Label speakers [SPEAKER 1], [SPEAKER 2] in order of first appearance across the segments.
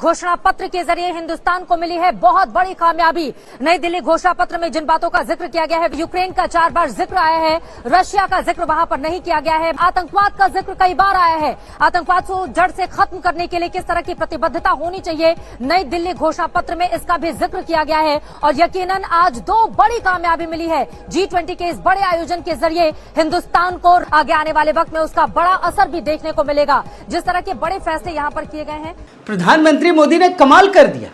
[SPEAKER 1] घोषणा पत्र के जरिए हिंदुस्तान को मिली है बहुत बड़ी कामयाबी। नई दिल्ली घोषणा पत्र में जिन बातों का जिक्र किया गया है, यूक्रेन का 4 बार जिक्र आया है, रशिया का जिक्र वहां पर नहीं किया गया है, आतंकवाद का जिक्र कई बार आया है। आतंकवाद को जड़ से खत्म करने के लिए किस तरह की प्रतिबद्धता होनी चाहिए, नई दिल्ली घोषणा पत्र में इसका भी जिक्र किया गया है। और यकीनन आज 2 बड़ी कामयाबी मिली है। G20 के इस बड़े आयोजन के जरिए हिंदुस्तान को आगे आने वाले वक्त में उसका बड़ा असर भी देखने को मिलेगा। जिस तरह के बड़े फैसले यहाँ पर किए गए हैं,
[SPEAKER 2] प्रधानमंत्री मोदी ने कमाल कर दिया।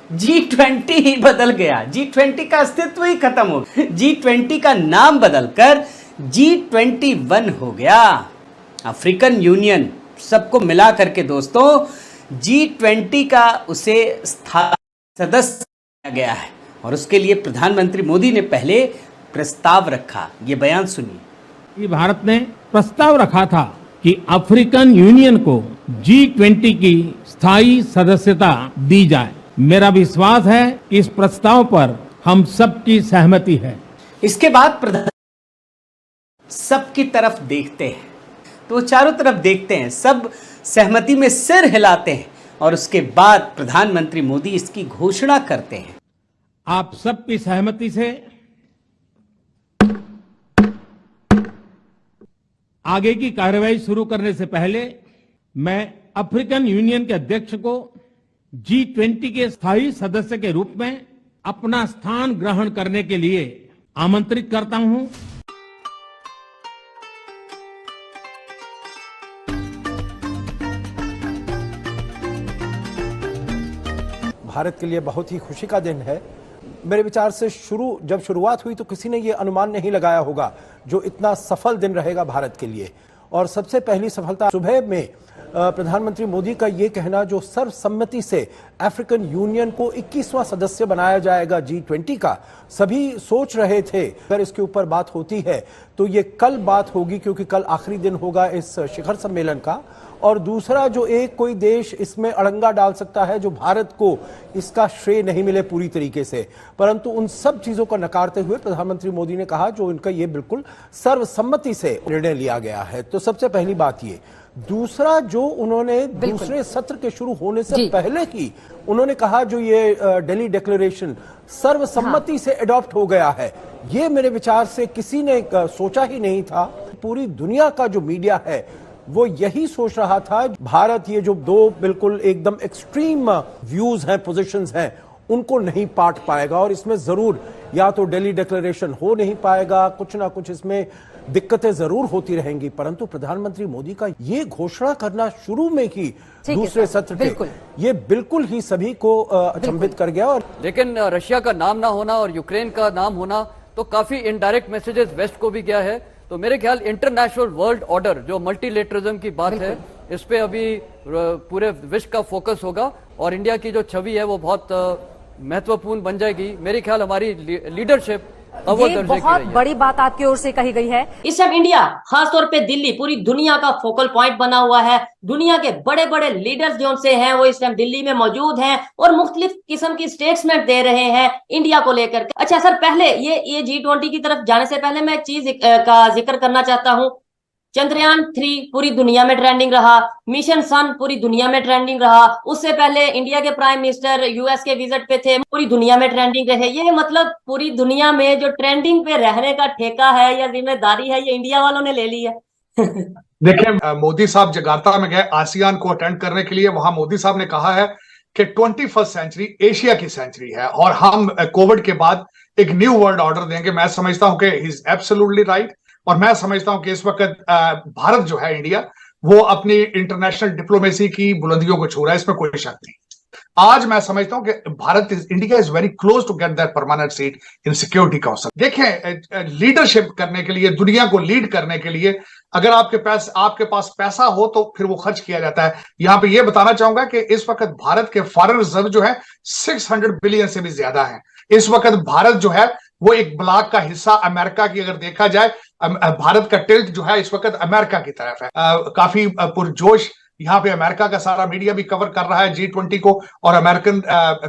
[SPEAKER 2] G20 ही बदल गया, G20 का अस्तित्व ही खत्म हो गया। G20 का नाम बदलकर G21 हो गया। अफ्रीकन यूनियन सबको मिला करके दोस्तों G20 का उसे स्थायी सदस्य किया गया है और उसके लिए प्रधानमंत्री मोदी ने पहले प्रस्ताव रखा। ये बयान सुनिए।
[SPEAKER 3] भारत ने प्रस्ताव रखा था कि अफ्रीकन यूनियन को G20 की स्थायी सदस्यता दी जाए। मेरा विश्वास है कि इस प्रस्ताव पर हम सबकी सहमति है।
[SPEAKER 2] इसके बाद प्रधान सबकी तरफ देखते हैं तो वो चारों तरफ देखते हैं, सब सहमति में सिर हिलाते हैं और उसके बाद प्रधानमंत्री मोदी इसकी घोषणा करते हैं।
[SPEAKER 3] आप सबकी सहमति से आगे की कार्रवाई शुरू करने से पहले मैं अफ्रीकन यूनियन के अध्यक्ष को G20 के स्थायी सदस्य के रूप में अपना स्थान ग्रहण करने के लिए आमंत्रित करता हूं।
[SPEAKER 4] भारत के लिए बहुत ही खुशी का दिन है। मेरे विचार से जब शुरुआत हुई तो किसी ने ये अनुमान नहीं लगाया होगा जो इतना सफल दिन रहेगा भारत के लिए। और सबसे पहली सफलता सुबह में प्रधानमंत्री मोदी का ये कहना, जो सर्वसम्मति से अफ्रीकन यूनियन को 21वां सदस्य बनाया जाएगा G20 का। सभी सोच रहे थे अगर इसके ऊपर बात होती है तो ये कल बात होगी, क्योंकि कल आखिरी दिन होगा इस शिखर सम्मेलन का। और दूसरा, जो एक कोई देश इसमें अड़ंगा डाल सकता है जो भारत को इसका श्रेय नहीं मिले पूरी तरीके से, परंतु उन सब चीजों को नकारते हुए प्रधानमंत्री मोदी ने कहा जो इनका ये बिल्कुल सर्वसम्मति से निर्णय लिया गया है। तो सबसे पहली बात ये। दूसरा, जो उन्होंने दूसरे सत्र के शुरू होने से पहले ही उन्होंने कहा, जो ये दिल्ली डिक्लेरेशन सर्वसम्मति से अडॉप्ट हो गया है, ये मेरे विचार से किसी ने सोचा ही नहीं था। पूरी दुनिया का जो मीडिया है वो यही सोच रहा था भारत ये जो 2 बिल्कुल एकदम एक्सट्रीम व्यूज हैं, पोजीशंस हैं, उनको नहीं पाट पाएगा और इसमें जरूर या तो दिल्ली डिक्लेरेशन हो नहीं पाएगा, कुछ ना कुछ इसमें दिक्कतें जरूर होती रहेंगी। परंतु प्रधानमंत्री मोदी का ये घोषणा करना शुरू में ही दूसरे सत्र के, ये बिल्कुल ही सभी को अचंभित कर गया। और
[SPEAKER 5] लेकिन रशिया का नाम ना होना और यूक्रेन का नाम होना तो काफी इनडायरेक्ट मैसेजेस वेस्ट को भी गया है। तो मेरे ख्याल इंटरनेशनल वर्ल्ड ऑर्डर जो मल्टीलेटरिज्म की बात है, इस पे अभी पूरे विश्व का फोकस होगा और इंडिया की जो छवि है वो बहुत महत्वपूर्ण बन जाएगी। मेरे ख्याल हमारी लीडरशिप
[SPEAKER 1] ये बहुत बड़ी बात आपकी ओर से कही गई है।
[SPEAKER 6] इस टाइम इंडिया, खासतौर पे दिल्ली, पूरी दुनिया का फोकल पॉइंट बना हुआ है। दुनिया के बड़े बड़े लीडर्स जो से हैं वो इस टाइम दिल्ली में मौजूद हैं और मुख्तलिफ किस्म की स्टेटमेंट दे रहे हैं इंडिया को लेकर। अच्छा सर, पहले ये G20 की तरफ जाने से पहले मैं एक चीज का जिक्र करना चाहता हूँ। चंद्रयान 3 पूरी दुनिया में ट्रेंडिंग रहा, मिशन सन पूरी दुनिया में ट्रेंडिंग रहा। उससे पहले इंडिया के प्राइम मिनिस्टर यूएस के विजिट पे थे, पूरी दुनिया में ट्रेंडिंग रहे। ये मतलब पूरी दुनिया में जो ट्रेंडिंग पे रहने का ठेका है या जिम्मेदारी है, ये इंडिया वालों ने ले ली है।
[SPEAKER 7] देखिए, मोदी साहब जकार्ता में गए आसियान को अटेंड करने के लिए। वहां मोदी साहब ने कहा है कि 21st सेंचुरी एशिया की सेंचुरी है और हम कोविड के बाद एक न्यू वर्ल्ड ऑर्डर देंगे। मैं समझता हूं कि ही इज एब्सोल्युटली राइट और मैं समझता हूं कि इस वक्त भारत जो है, इंडिया, वो अपनी इंटरनेशनल डिप्लोमेसी की बुलंदियों को छू रहा है, इसमें कोई शक नहीं। आज मैं समझता हूं कि India is very close to get that permanent seat in security council. देखें, लीडरशिप करने के लिए, दुनिया को लीड करने के लिए अगर आपके पास पैसा हो तो फिर वो खर्च किया जाता है। यहां पे ये बताना चाहूंगा कि इस वक्त भारत के फॉरेन रिजर्व जो है 600 बिलियन से भी ज्यादा है। इस वक्त भारत जो है वो एक ब्लॉक का हिस्सा अमेरिका की अगर देखा जाए, भारत का टिल्ट जो है इस वक्त अमेरिका की तरफ है। काफी पुरजोश यहाँ पे अमेरिका का सारा मीडिया भी कवर कर रहा है G20 को और American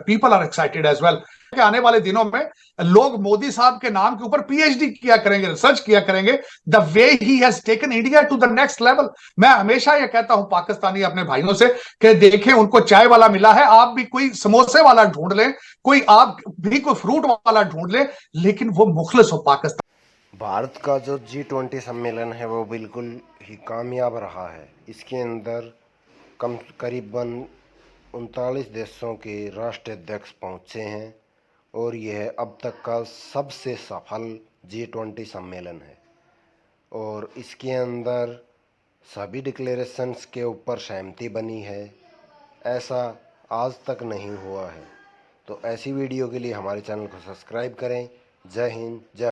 [SPEAKER 7] people are excited as well. कि आने वाले दिनों में लोग मोदी साहब के नाम के ऊपर पीएचडी किया करेंगे, रिसर्च किया करेंगे, the way he has taken India to the next level. मैं हमेशा ये कहता हूं पाकिस्तानी अपने भाइयों से कि देखें, उनको चाय वाला मिला है, आप भी कोई समोसे वाला ढूंढ लें, आप भी कोई फ्रूट वाला ढूंढ लें, लेकिन वो मुखलिस हो पाकिस्तान।
[SPEAKER 8] भारत का जो G20 सम्मेलन है वो बिल्कुल ही कामयाब रहा है। इसके अंदर करीबन 39 देशों के राष्ट्राध्यक्ष पहुंचे हैं और यह अब तक का सबसे सफल G20 सम्मेलन है और इसके अंदर सभी डिक्लेरेशंस के ऊपर सहमति बनी है। ऐसा आज तक नहीं हुआ है। तो ऐसी वीडियो के लिए हमारे चैनल को सब्सक्राइब करें। जय हिंद, जय